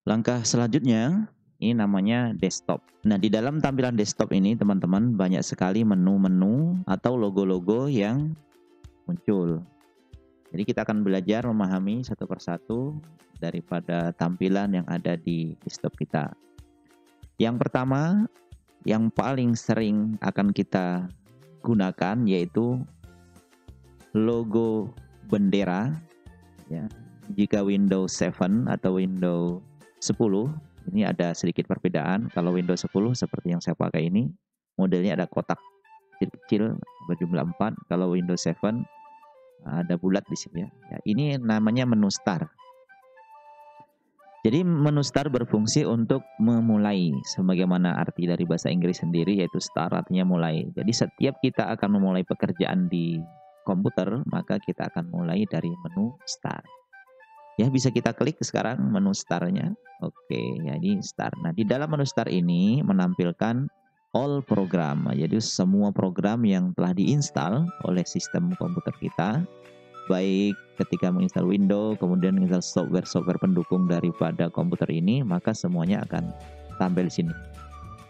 Langkah selanjutnya, ini namanya desktop. Nah, di dalam tampilan desktop ini teman-teman banyak sekali menu-menu atau logo-logo yang muncul. Jadi kita akan belajar memahami satu persatu daripada tampilan yang ada di desktop kita. Yang pertama, yang paling sering akan kita gunakan yaitu logo bendera ya. Jika Windows 7 atau Windows 10 ini ada sedikit perbedaan. Kalau Windows 10 seperti yang saya pakai ini, modelnya ada kotak kecil-kecil berjumlah 4. Kalau Windows 7 ada bulat di sini ya. Ini namanya menu start. Jadi menu start berfungsi untuk memulai, sebagaimana arti dari bahasa Inggris sendiri yaitu start artinya mulai. Jadi setiap kita akan memulai pekerjaan di komputer, maka kita akan mulai dari menu start. Ya, bisa kita klik sekarang menu start-nya. Oke, ya ini start. Nah, di dalam menu start ini menampilkan all program. Jadi semua program yang telah diinstal oleh sistem komputer kita, baik ketika menginstal Windows, kemudian menginstal software-software pendukung daripada komputer ini, maka semuanya akan tampil di sini.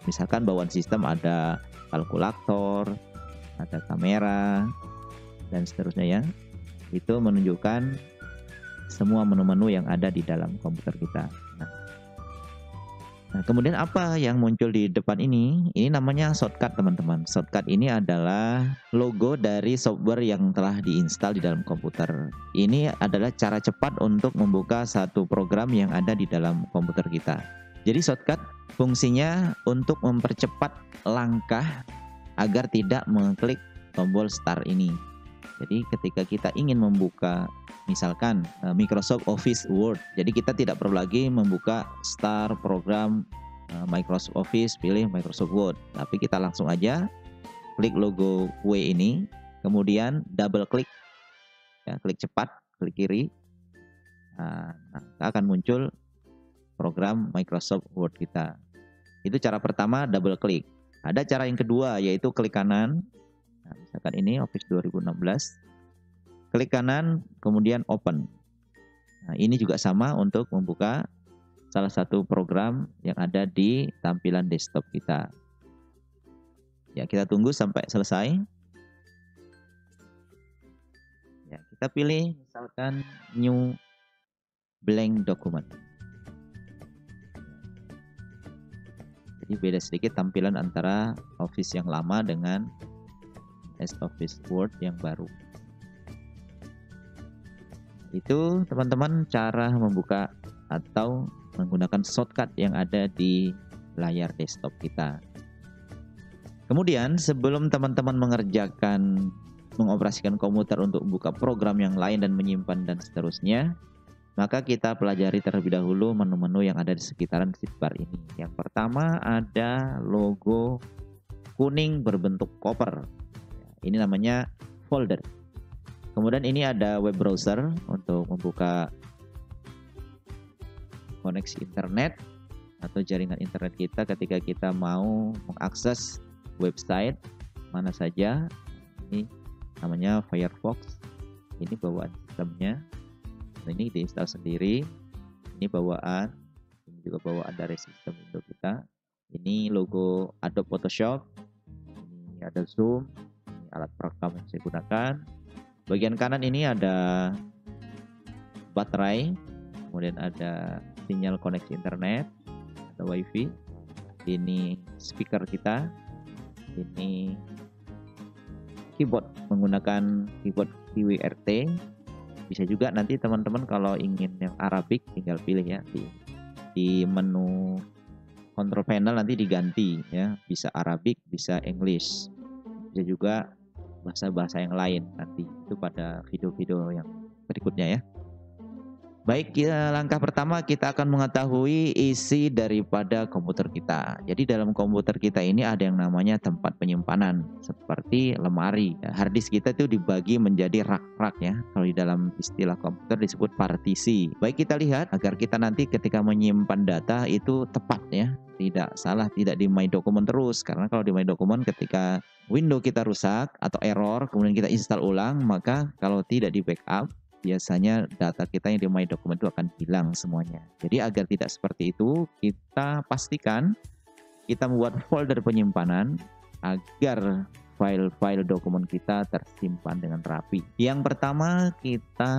Misalkan bawaan sistem ada kalkulator, ada kamera, dan seterusnya ya. Itu menunjukkan semua menu-menu yang ada di dalam komputer kita. Nah, kemudian apa yang muncul di depan ini? Ini namanya shortcut teman-teman. Shortcut ini adalah logo dari software yang telah diinstal di dalam komputer. Ini adalah cara cepat untuk membuka satu program yang ada di dalam komputer kita. Jadi shortcut fungsinya untuk mempercepat langkah agar tidak mengklik tombol start ini. Jadi ketika kita ingin membuka misalkan Microsoft Office Word, jadi kita tidak perlu lagi membuka start program Microsoft Office, pilih Microsoft Word, tapi kita langsung aja klik logo W ini, kemudian double klik, ya, klik cepat, klik kiri, nah, akan muncul program Microsoft Word kita. Itu cara pertama, double klik. Ada cara yang kedua yaitu klik kanan. Nah, misalkan ini Office 2016, klik kanan kemudian open. Nah, ini juga sama untuk membuka salah satu program yang ada di tampilan desktop kita. Ya, kita tunggu sampai selesai. Ya, kita pilih misalkan new blank document. Jadi beda sedikit tampilan antara Office yang lama dengan Office Word yang baru. Itu teman-teman cara membuka atau menggunakan shortcut yang ada di layar desktop kita. Kemudian sebelum teman-teman mengoperasikan komputer untuk membuka program yang lain dan menyimpan dan seterusnya, maka kita pelajari terlebih dahulu menu-menu yang ada di sekitaran sidebar ini. Yang pertama ada logo kuning berbentuk koper. Ini namanya folder. Kemudian ini ada web browser untuk membuka koneksi internet atau jaringan internet kita ketika kita mau mengakses website mana saja. Ini namanya Firefox. Ini bawaan sistemnya. Ini diinstal sendiri. Ini bawaan. Ini juga bawaan dari sistem Windows kita. Ini logo Adobe Photoshop. Ini ada Zoom. Alat perekam yang saya gunakan. Bagian kanan ini ada baterai, kemudian ada sinyal koneksi internet, ada wifi, ini speaker kita, ini keyboard menggunakan keyboard QWERTY. Bisa juga nanti teman-teman kalau ingin yang Arabic tinggal pilih ya di menu control panel nanti diganti ya, bisa Arabic, bisa English, bisa juga bahasa-bahasa yang lain nanti itu pada video-video yang berikutnya ya. Baik, langkah pertama kita akan mengetahui isi daripada komputer kita. Jadi dalam komputer kita ini ada yang namanya tempat penyimpanan seperti lemari. Hard disk kita itu dibagi menjadi rak-rak ya. Kalau di dalam istilah komputer disebut partisi. Baik, kita lihat agar kita nanti ketika menyimpan data itu tepat ya. Tidak salah, tidak di My Document terus. Karena kalau di My Document ketika Windows kita rusak atau error kemudian kita install ulang, maka kalau tidak di backup biasanya data kita yang di My Document itu akan hilang semuanya. Jadi agar tidak seperti itu, kita pastikan kita membuat folder penyimpanan agar file-file dokumen kita tersimpan dengan rapi. Yang pertama, kita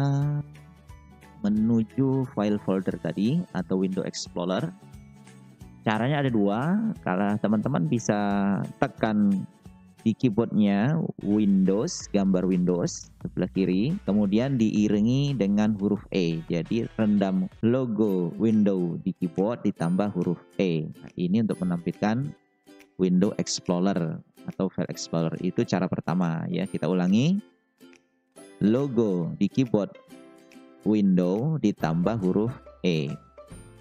menuju file folder tadi atau Window Explorer. Caranya ada dua. Kalau teman-teman bisa tekan di keyboardnya Windows, gambar Windows sebelah kiri, kemudian diiringi dengan huruf E. Jadi rendam logo window di keyboard ditambah huruf E. Nah, ini untuk menampilkan Window Explorer atau File Explorer. Itu cara pertama ya. Kita ulangi. Logo di keyboard window ditambah huruf E.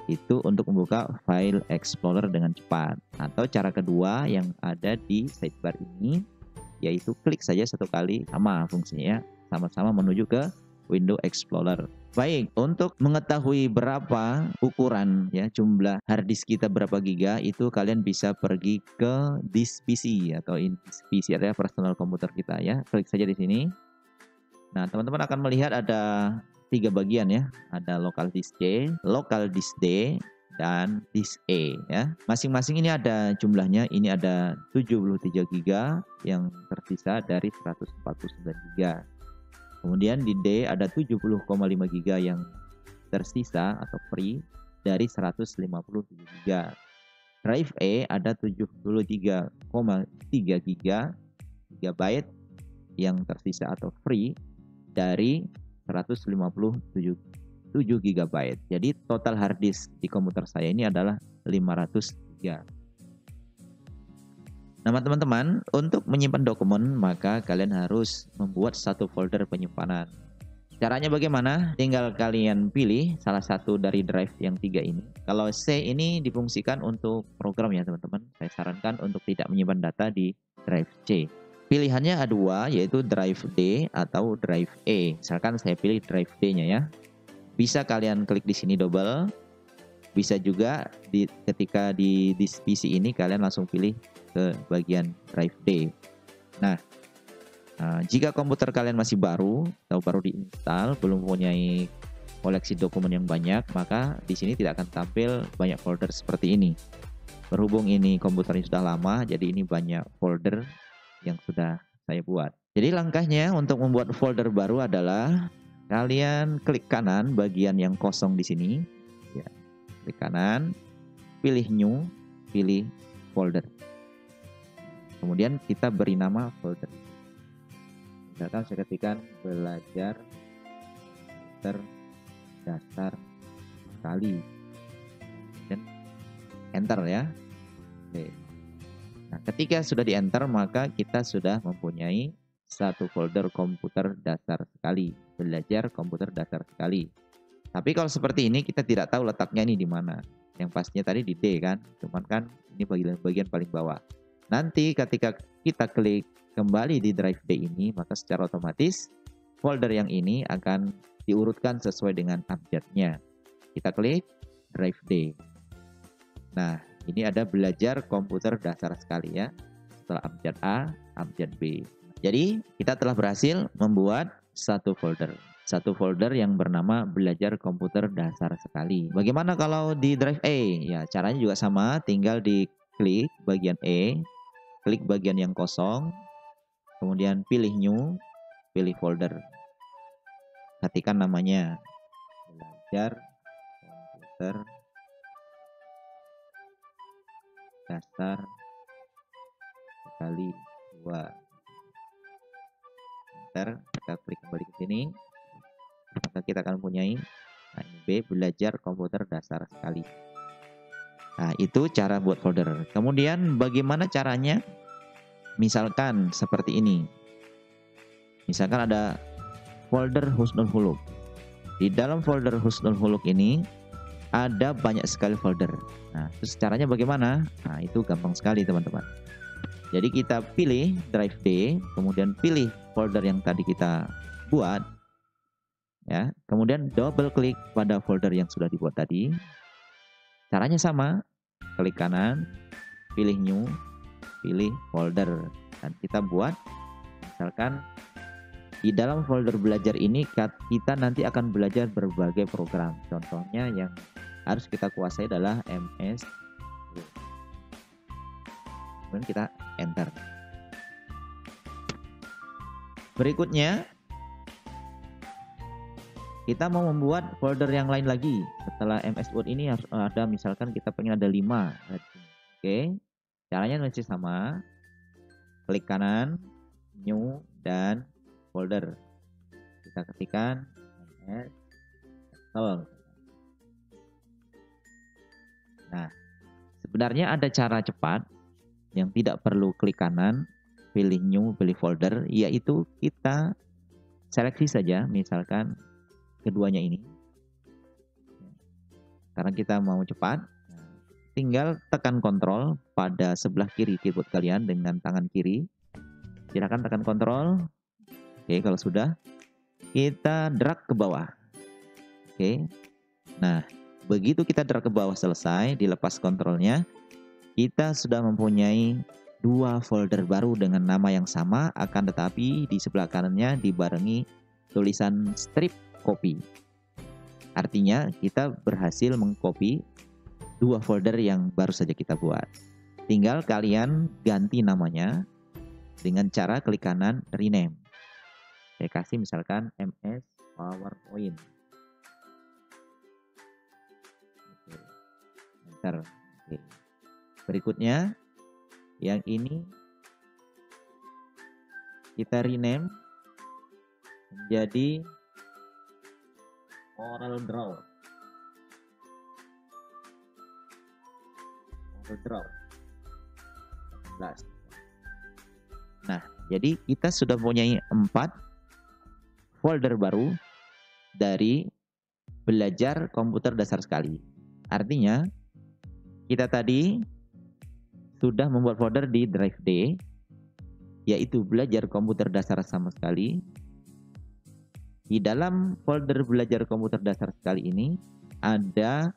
Itu untuk membuka File Explorer dengan cepat. Atau cara kedua yang ada di sidebar ini, yaitu klik saja satu kali, sama fungsinya, sama-sama menuju ke Window Explorer. Baik, untuk mengetahui berapa ukuran ya jumlah harddisk kita berapa giga, itu kalian bisa pergi ke disk PC atau PC adalah personal komputer kita ya. Klik saja di sini. Nah, teman-teman akan melihat ada 3 bagian ya. Ada local disk C, local disk D, dan disk E ya. Masing-masing ini ada jumlahnya. Ini ada 73 giga yang tersisa dari 149 giga. Kemudian di D ada 70,5 giga yang tersisa atau free dari 157 giga. Drive E ada 73,3 gigabyte yang tersisa atau free dari 157 GB. Jadi total hard disk di komputer saya ini adalah 500 GB. Nah, teman-teman, untuk menyimpan dokumen maka kalian harus membuat satu folder penyimpanan. Caranya bagaimana? Tinggal kalian pilih salah satu dari drive yang 3 ini. Kalau C ini difungsikan untuk program ya teman-teman. Saya sarankan untuk tidak menyimpan data di drive C. Pilihannya ada 2, yaitu drive D atau drive E. Misalkan saya pilih drive D-nya ya. Bisa kalian klik di sini double. Bisa juga ketika di disk PC ini kalian langsung pilih ke bagian drive D. Nah, jika komputer kalian masih baru atau baru diinstal, belum mempunyai koleksi dokumen yang banyak, maka di sini tidak akan tampil banyak folder seperti ini. Berhubung ini komputernya sudah lama, jadi ini banyak folder yang sudah saya buat. Jadi langkahnya untuk membuat folder baru adalah kalian klik kanan bagian yang kosong di sini. Ya, klik kanan, pilih new, pilih folder. Kemudian kita beri nama folder. Misalkan saya ketikkan belajar terdasar sekali. Dan enter ya. Oke. Nah, ketika sudah di enter maka kita sudah mempunyai satu folder komputer dasar sekali, belajar komputer dasar sekali. Tapi kalau seperti ini kita tidak tahu letaknya ini di mana. Yang pastinya tadi di D kan, cuman kan ini bagian paling bawah. Nanti ketika kita klik kembali di drive D ini, maka secara otomatis folder yang ini akan diurutkan sesuai dengan abjadnya. Kita klik drive D. Nah, ini ada belajar komputer dasar sekali ya. Setelah abjad A, abjad B. Jadi kita telah berhasil membuat satu folder. Satu folder yang bernama belajar komputer dasar sekali. Bagaimana kalau di drive E? Ya, caranya juga sama. Tinggal diklik bagian E. Klik bagian yang kosong. Kemudian pilih new. Pilih folder. Ketikkan namanya. Belajar komputer dasar sekali 2. Enter, kita klik kembali ke sini, maka kita akan mempunyai B, belajar komputer dasar sekali. Nah, itu cara buat folder. Kemudian bagaimana caranya? Misalkan seperti ini. Misalkan ada folder Husnul Huluk. Di dalam folder Husnul Huluk ini ada banyak sekali folder. Nah, terus caranya bagaimana? Nah, itu gampang sekali teman-teman. Jadi kita pilih drive D, kemudian pilih folder yang tadi kita buat, ya. Kemudian double klik pada folder yang sudah dibuat tadi. Caranya sama, klik kanan, pilih new, pilih folder, dan kita buat, misalkan Di dalam folder belajar ini kita nanti akan belajar berbagai program. Contohnya yang harus kita kuasai adalah MS Word. Kemudian kita enter. Berikutnya kita mau membuat folder yang lain lagi. Setelah MS Word ini harus ada, misalkan kita pengen ada 5. Oke, caranya masih sama. Klik kanan, new, dan folder. Kita ketikkan MS Excel. Nah, sebenarnya ada cara cepat yang tidak perlu klik kanan, pilih new, pilih folder, yaitu kita seleksi saja, misalkan keduanya ini. Karena kita mau cepat, tinggal tekan kontrol pada sebelah kiri keyboard kalian dengan tangan kiri. Silakan tekan kontrol. Oke, kalau sudah, kita drag ke bawah. Oke. Nah, begitu kita drag ke bawah selesai, dilepas kontrolnya, kita sudah mempunyai 2 folder baru dengan nama yang sama, akan tetapi di sebelah kanannya dibarengi tulisan strip copy. Artinya kita berhasil mengcopy 2 folder yang baru saja kita buat. Tinggal kalian ganti namanya dengan cara klik kanan rename. Saya kasih misalkan MS PowerPoint. Enter. Oke. Berikutnya yang ini kita rename menjadi Corel Draw. Corel Draw 18. Nah, jadi kita sudah mempunyai 4 folder baru dari belajar komputer dasar sekali. Artinya kita tadi sudah membuat folder di drive D, yaitu belajar komputer dasar sama sekali. Di dalam folder belajar komputer dasar sekali ini ada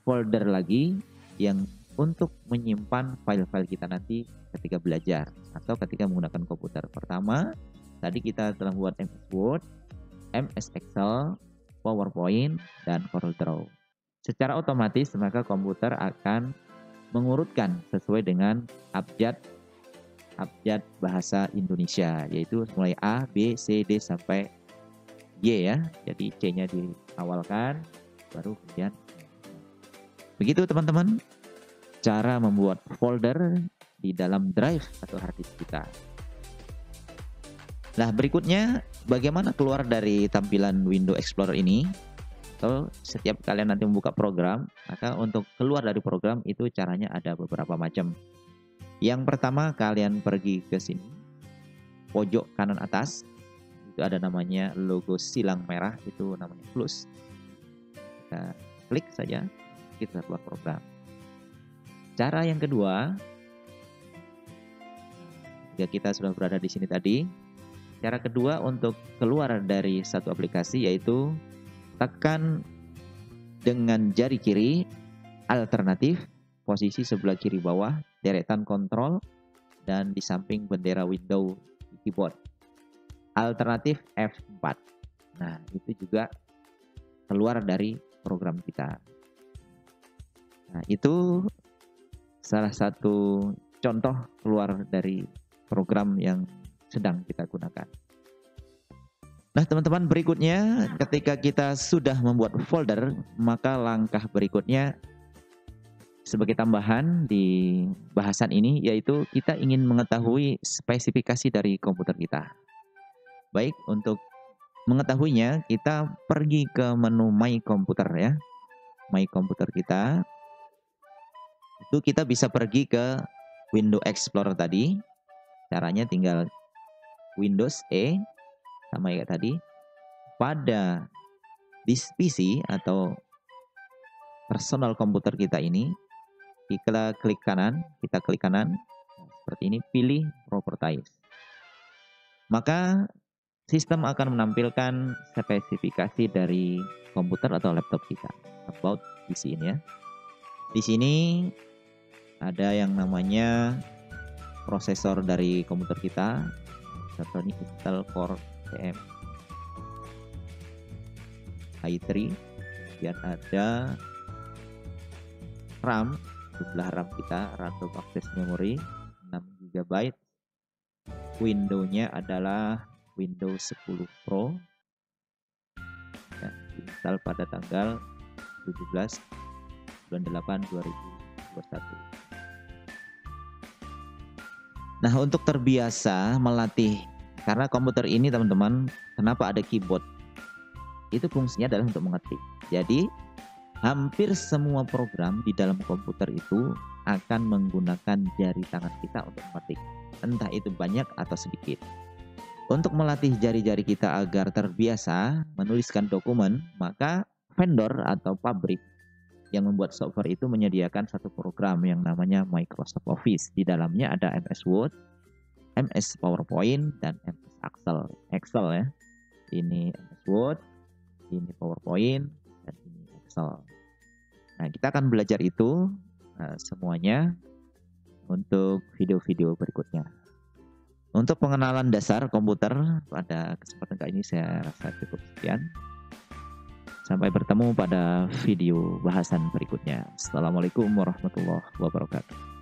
folder lagi yang untuk menyimpan file-file kita nanti ketika belajar atau ketika menggunakan komputer. Pertama, tadi kita telah membuat MS Word, MS Excel, PowerPoint, dan Corel Draw. Secara otomatis maka komputer akan mengurutkan sesuai dengan abjad bahasa Indonesia, yaitu mulai A, B, C, D sampai Y ya. Jadi C-nya diawalkan, baru kemudian. Begitu teman-teman cara membuat folder di dalam drive atau hard disk kita. Nah, berikutnya bagaimana keluar dari tampilan Windows Explorer ini? Atau setiap kalian nanti membuka program, maka untuk keluar dari program itu caranya ada beberapa macam. Yang pertama, kalian pergi ke sini, pojok kanan atas, itu ada namanya logo silang merah, itu namanya plus. Kita klik saja, kita keluar program. Cara yang kedua, jika kita sudah berada di sini tadi, cara kedua untuk keluar dari satu aplikasi yaitu tekan dengan jari kiri alternatif posisi sebelah kiri bawah deretan kontrol dan di samping bendera Windows di keyboard. Alternatif F4. Nah, itu juga keluar dari program kita. Nah, itu salah satu contoh keluar dari program yang sedang kita gunakan. Nah, teman-teman, berikutnya ketika kita sudah membuat folder, maka langkah berikutnya sebagai tambahan di bahasan ini yaitu kita ingin mengetahui spesifikasi dari komputer kita. Baik, untuk mengetahuinya kita pergi ke menu My Computer ya. My Computer kita. Itu kita bisa pergi ke Windows Explorer tadi. Caranya tinggal Windows E sama kayak tadi. Pada disk PC atau personal komputer kita ini, kita klik kanan, seperti ini, pilih Properties. Maka sistem akan menampilkan spesifikasi dari komputer atau laptop kita, about PC ini ya. Di sini ada yang namanya prosesor dari komputer kita, contohnya Intel Core STM i3, kemudian ada RAM, jumlah RAM kita, random access memory 6 GB, Windows-nya adalah Windows 10 Pro, ya, install pada tanggal 17 bulan 8 2021. Nah, untuk terbiasa melatih, karena komputer ini teman-teman, kenapa ada keyboard? Itu fungsinya adalah untuk mengetik. Jadi hampir semua program di dalam komputer itu akan menggunakan jari tangan kita untuk mengetik, entah itu banyak atau sedikit. Untuk melatih jari-jari kita agar terbiasa menuliskan dokumen, maka vendor atau pabrik yang membuat software itu menyediakan satu program yang namanya Microsoft Office. Di dalamnya ada MS Word, MS PowerPoint, dan MS Excel ya. Ini MS Word, ini PowerPoint, dan ini Excel. Nah, kita akan belajar itu semuanya untuk video-video berikutnya. Untuk pengenalan dasar komputer pada kesempatan kali ini saya rasa cukup sekian. Sampai bertemu pada video bahasan berikutnya. Assalamualaikum warahmatullahi wabarakatuh.